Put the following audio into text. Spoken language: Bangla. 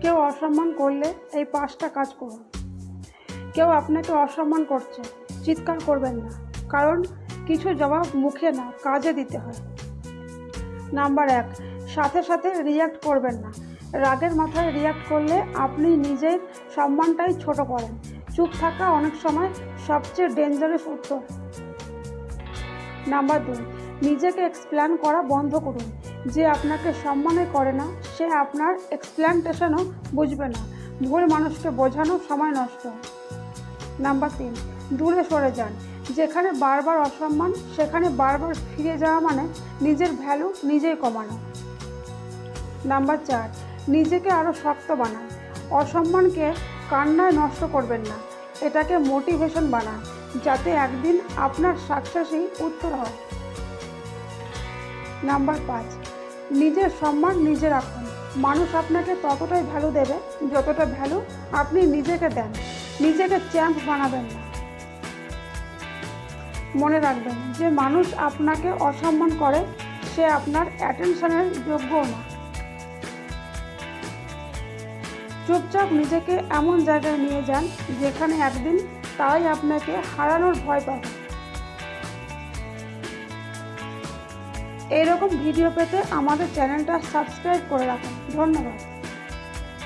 কেউ অসম্মান করলে এই 5টা কাজ করুন। কেউ আপনাকে অসম্মান করছে, চিৎকার করবেন না, কারণ কিছু জবাব মুখে না, কাজে দিতে হয়। নাম্বার 1, সাথে সাথে রিয়্যাক্ট করবেন না। রাগের মাথায় রিয়্যাক্ট করলে আপনি নিজের সম্মানটাই ছোট করেন। চুপ থাকা অনেক সময় সবচেয়ে ডেঞ্জারাস উত্তর। নাম্বার 2, নিজেকে এক্সপ্লেন করা বন্ধ করুন। যে আপনাকে সম্মানই করে না, সে আপনার এক্সপ্লেনেশনও বুঝবে না। ভুল মানুষকে বোঝানো সময় নষ্ট। নাম্বার 3, দূরে সরে যান। যেখানে বারবার অসম্মান, সেখানে বারবার ফিরে যাওয়া মানে নিজের ভ্যালু নিজেই কমানো। নাম্বার 4, নিজেকে আরও শক্ত বানান। অসম্মানকে কান্নায় নষ্ট করবেন না, এটাকে মোটিভেশন বানান, যাতে একদিন আপনার সাকসেসই উত্তর হয়। নাম্বার 5, নিজের সম্মান নিজে রাখুন। মানুষ আপনাকে ততটাই ভ্যালু দেবে যতটা ভ্যালু আপনি নিজেকে দেন। নিজেকে চ্যাম্প বানাবেন না। মনে রাখবেন, যে মানুষ আপনাকে অসম্মান করে সে আপনার অ্যাটেনশনের যোগ্যও না। চুপচাপ নিজেকে এমন জায়গায় নিয়ে যান যেখানে একদিন তাই আপনাকে হারানোর ভয় পাবে। এইরকম ভিডিও পেতে আমাদের চ্যানেলটা সাবস্ক্রাইব করে রাখুন। ধন্যবাদ।